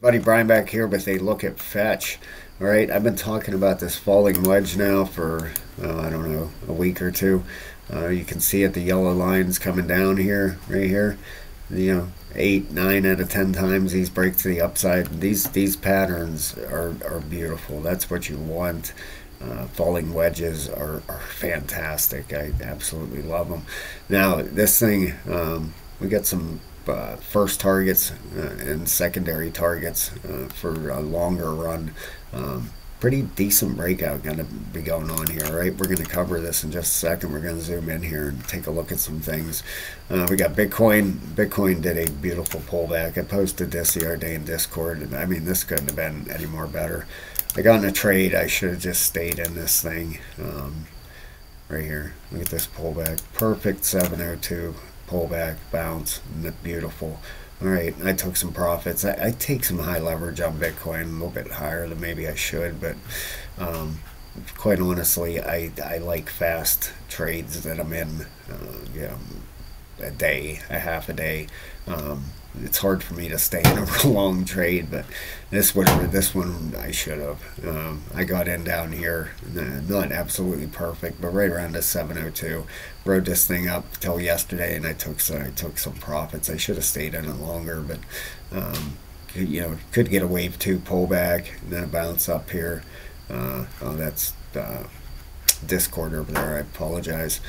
Buddy Brian back here with a look at Fetch. All right, I've been talking about this falling wedge now for, I don't know, a week or two. You can see it, the yellow lines coming down here, right here. Eight, 9 out of 10 times these break to the upside. These patterns are beautiful. That's what you want. Falling wedges are fantastic. I absolutely love them. Now, this thing, we got some first targets and secondary targets for a longer run. Pretty decent breakout going to be going on here, right? We're going to cover this in just a second. We're going to zoom in here and take a look at some things. We got Bitcoin. Bitcoin did a beautiful pullback. I posted this the other day in Discord, and I mean, this couldn't have been any more better. I got in a trade. I should have just stayed in this thing. Right here. Look at this pullback. Perfect 702 pullback bounce. Beautiful. All right, I took some profits. I take some high leverage on Bitcoin, a little bit higher than maybe I should, but quite honestly, I like fast trades that I'm in. A day, a half a day. It's hard for me to stay in a long trade, but this one I should have. I got in down here, not absolutely perfect, but right around the 702. Rode this thing up till yesterday, and I took some profits. I should have stayed in it longer, but could get a wave two pullback and then a bounce up here. That's Discord over there. I apologize.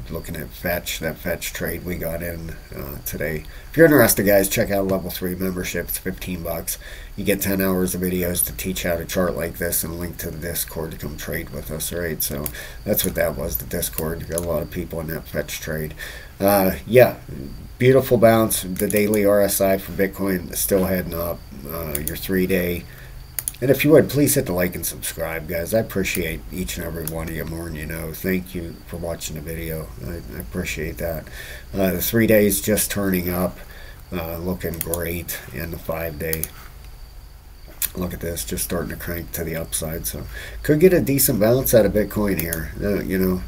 Looking at Fetch, that Fetch trade we got in today. If you're interested, guys, check out Level 3 membership. It's $15. You get 10 hours of videos to teach how to chart like this, and a link to the Discord to come trade with us, right? So that's what that was, the Discord. Got a lot of people in that Fetch trade. Yeah, beautiful bounce. The daily RSI for Bitcoin is still heading up. Your 3-day. And if you would, please hit the like and subscribe, guys. I appreciate each and every one of you more than you know. Thank you for watching the video. I appreciate that. The 3 days just turning up, looking great. And the 5-day, look at this, just starting to crank to the upside. So could get a decent bounce out of Bitcoin here.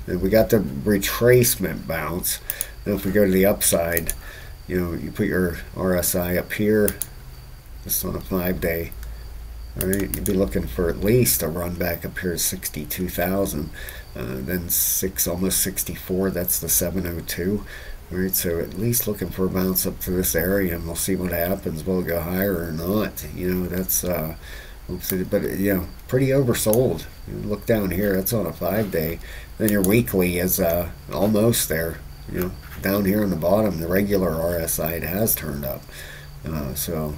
We got the retracement bounce. Now if we go to the upside, you put your RSI up here, just on a 5-day. All right, you'd be looking for at least a run back up here to 62,000, then almost 64. That's the 702. All right, so at least looking for a bounce up to this area, and we'll see what happens. Will it go higher or not? That's but pretty oversold. Look down here. That's on a 5-day. Then your weekly is almost there. Down here on the bottom, the regular RSI it has turned up. So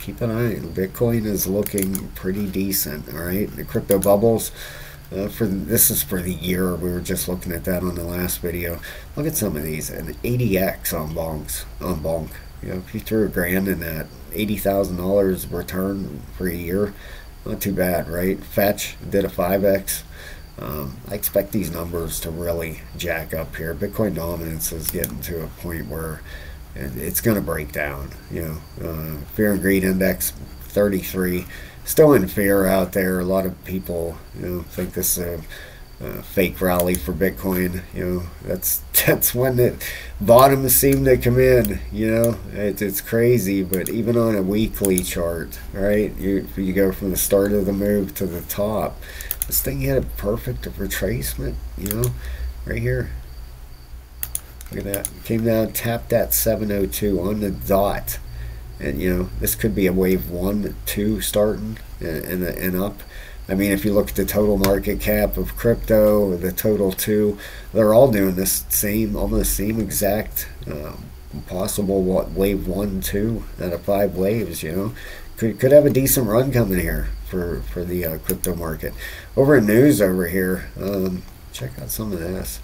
keep an eye. Bitcoin is looking pretty decent. All right, the crypto bubbles. This is for the year. We were just looking at that on the last video. Look at some of these. An 80x on bonk. If you threw $1,000 in that, $80,000 return for a year, not too bad, right? Fetch did a 5x. I expect these numbers to really jack up here. Bitcoin dominance is getting to a point where it's going to break down. Fear and greed index 33, still in fear out there. A lot of people think this is a fake rally for Bitcoin. That's when the bottoms seem to come in. It's crazy. But even on a weekly chart, right, you go from the start of the move to the top. This thing had a perfect retracement. Right here. Look at that. Came down, tapped that 702 on the dot. And, this could be a wave 1, 2 starting and up. I mean, if you look at the total market cap of crypto, the total 2, they're all doing this almost same exact possible wave 1, 2 out of 5 waves, Could have a decent run coming here for the crypto market. Over in news over here, check out some of this.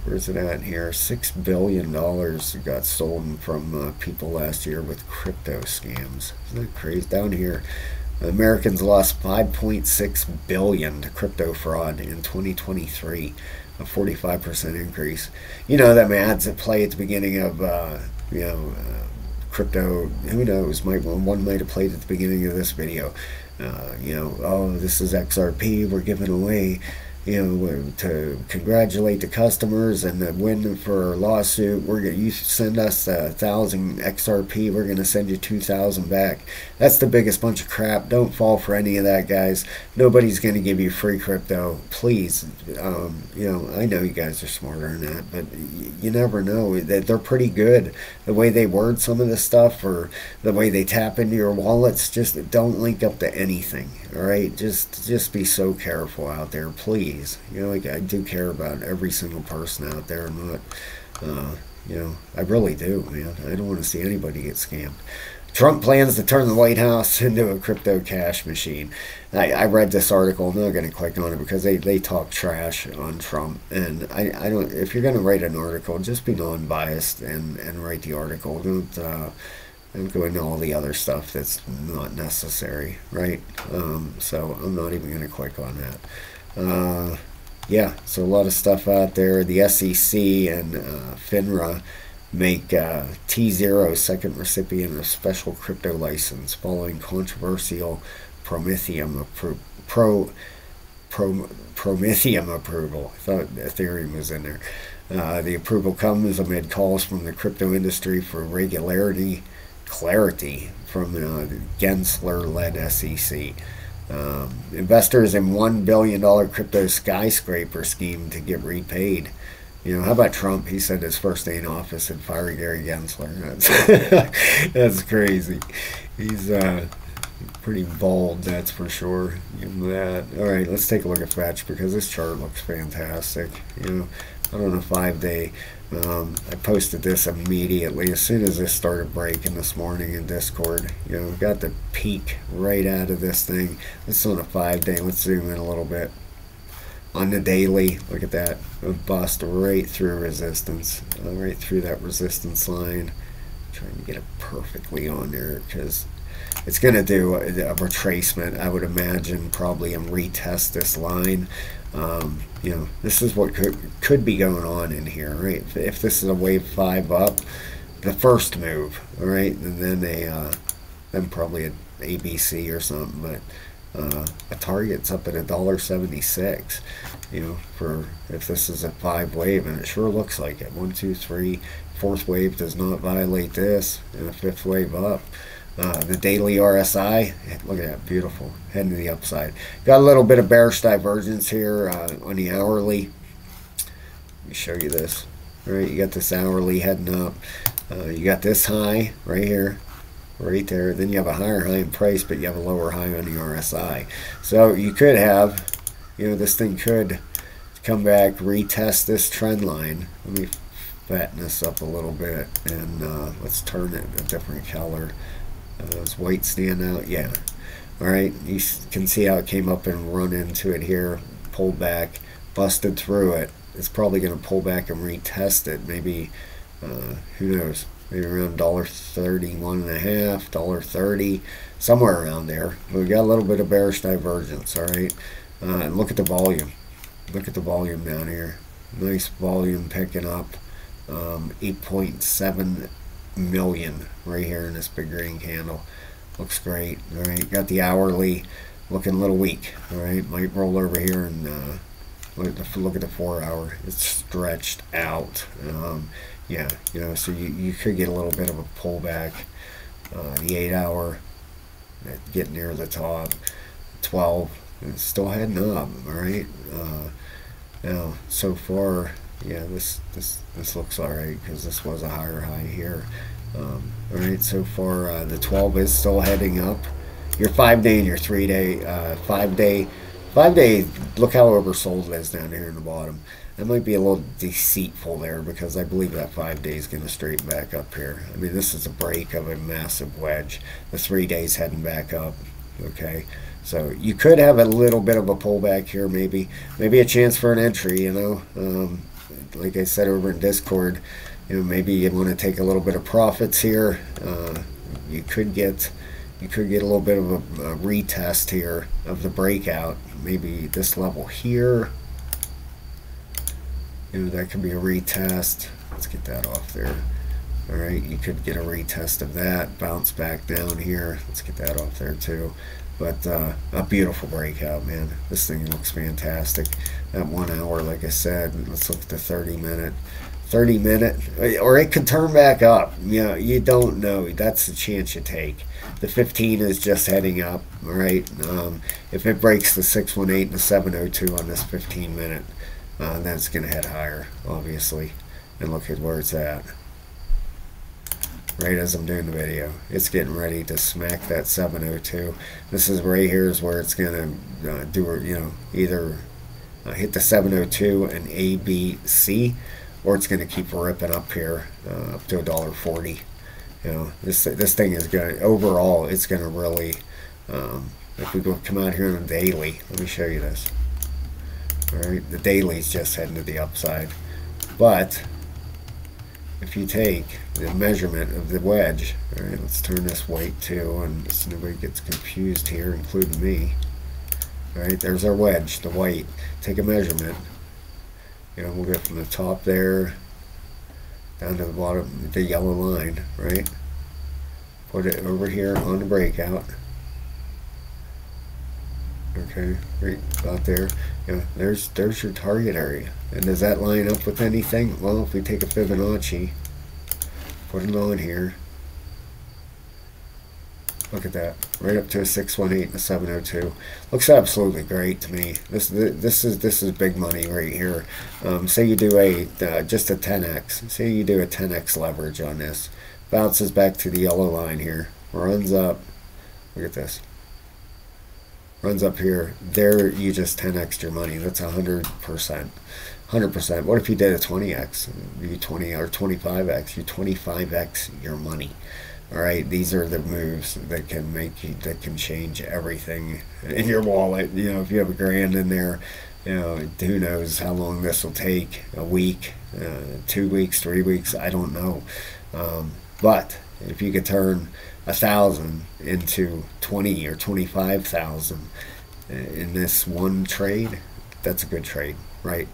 Where's it at here? $6 billion got stolen from people last year with crypto scams. Isn't that crazy? Down here, Americans lost $5.6 billion to crypto fraud in 2023, a 45% increase. Them ads that play at the beginning of crypto. Who knows? One might have played at the beginning of this video. Oh, this is XRP. We're giving away to congratulate the customers and the win for our lawsuit. You send us 1,000 XRP, we're gonna send you 2,000 back. That's the biggest bunch of crap. Don't fall for any of that, guys. Nobody's gonna give you free crypto. Please, I know you guys are smarter than that, but you never know. That they're pretty good. The way they word some of this stuff, or the way they tap into your wallets, just don't link up to anything. All right, just be so careful out there, please. Like, I do care about every single person out there. I'm not, I really do, man. I don't want to see anybody get scammed. Trump plans to turn the White House into a crypto cash machine. I read this article. I'm not going to click on it because they talk trash on Trump. And I don't. If you're going to write an article, just be non-biased and write the article. Don't go into all the other stuff that's not necessary, right? So I'm not even going to click on that. Yeah, so a lot of stuff out there. The SEC and FINRA make T0 second recipient of special crypto license following controversial Prometheum Prometheum approval. I thought Ethereum was in there. The approval comes amid calls from the crypto industry for clarity from the Gensler-led SEC. Investors in $1 billion crypto skyscraper scheme to get repaid. How about Trump? He said his first day in office and fire Gary Gensler. That's crazy. He's pretty bold, that's for sure. Give him that. All right, let's take a look at Fetch because this chart looks fantastic. I don't know, 5-day. I posted this immediately as soon as this started breaking this morning in Discord. Got the peak right out of this thing. This is on a 5-day. Let's zoom in a little bit. On the daily, look at that. A bust right through resistance, right through that resistance line. I'm trying to get it perfectly on there because it's going to do a retracement, I would imagine, probably, and retest this line. This is what could be going on in here, right? If this is a wave 5 up, the first move, all right, and then probably an ABC or something, but a target's up at $1.76. For if this is a 5 wave, and it sure looks like it. 1, 2, 3, fourth wave does not violate this, and a 5th wave up. The daily RSI, look at that, beautiful, heading to the upside. Got a little bit of bearish divergence here on the hourly. Let me show you this. All right, you got this hourly heading up. You got this high right here, right there. Then you have a higher high in price, but you have a lower high on the RSI. So you could have, this thing could come back, retest this trend line. Let me fatten this up a little bit, and let's turn it a different color. Does white stand out? Yeah. All right. You can see how it came up and run into it here, pulled back, busted through it. It's probably going to pull back and retest it. Maybe, who knows? Maybe around $1.31.5, $1.30, somewhere around there. But we got a little bit of bearish divergence. All right. And look at the volume. Look at the volume down here. Nice volume picking up. 8.7 million right here in this big green candle. Looks great. All right, got the hourly looking a little weak. All right, might roll over here and look at the 4 hour. It's stretched out. Yeah, so you could get a little bit of a pullback. The 8 hour getting near the top. 12, it's still heading up. All right. Now so far, yeah, this looks all right because this was a higher high here. All right, so far the 12 is still heading up. Your 5-day and your 3-day, 5-day, look how oversold it is down here in the bottom. That might be a little deceitful there because I believe that 5-day is going to straighten back up here. I mean, this is a break of a massive wedge. The 3 days heading back up. Okay, so you could have a little bit of a pullback here, maybe a chance for an entry. Like I said over in Discord, maybe you want to take a little bit of profits here. You could get a little bit of a retest here of the breakout. Maybe this level here. That could be a retest. Let's get that off there. All right, you could get a retest of that, bounce back down here. Let's get that off there too. But a beautiful breakout, man. This thing looks fantastic. At 1 hour, like I said, let's look at the 30 minute. 30 minute, or it could turn back up. You know, you don't know. That's the chance you take. The 15 is just heading up, all right? If it breaks the 618 and the 702 on this 15 minute, then it's going to head higher, obviously. And look at where it's at. Right as I'm doing the video, it's getting ready to smack that 702. This is right here is where it's going to either hit the 702 and A, B, C, or it's going to keep ripping up here up to $1.40. You know, this thing is going to, overall, it's going to really, if we go come out here on the daily, let me show you this. All right, the daily is just heading to the upside, but if you take the measurement of the wedge, all right, let's turn this white too, and so nobody gets confused here, including me. All right, there's our wedge, the white. Take a measurement. You know, we'll go from the top there down to the bottom, the yellow line, right? Put it over here on the breakout. Okay, right about there. You know, there's your target area. And does that line up with anything? Well, if we take a Fibonacci, put it on here. Look at that, right up to a 618 and a 702. Looks absolutely great to me. This is big money right here. Say you do a just a 10x. Say you do a 10x leverage on this. Bounces back to the yellow line here. Runs up. Look at this. Runs up here. There you just 10x your money. That's 100%. 100%. What if you did a 20x? You 20 or 25x. You 25x your money. All right, these are the moves that can make you, that can change everything in your wallet. You know, if you have $1,000 in there, you know, who knows how long this will take? A week, 2 weeks, 3 weeks? I don't know. But if you could turn 1,000 into 20 or 25,000 in this one trade, that's a good trade, right?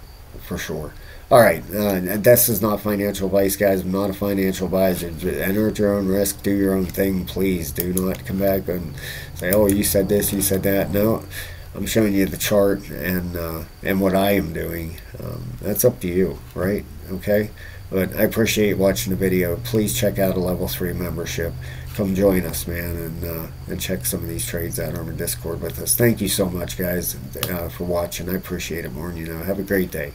For sure. All right, this is not financial advice, guys. I'm not a financial advisor. Enter at your own risk. Do your own thing, please. Do not come back and say, "Oh, you said this, you said that." No, I'm showing you the chart and what I am doing. That's up to you, right? Okay. But I appreciate watching the video. Please check out a level 3 membership. Come join us, man, and check some of these trades out on our Discord with us. Thank you so much, guys, for watching. I appreciate it more than you know. Have a great day.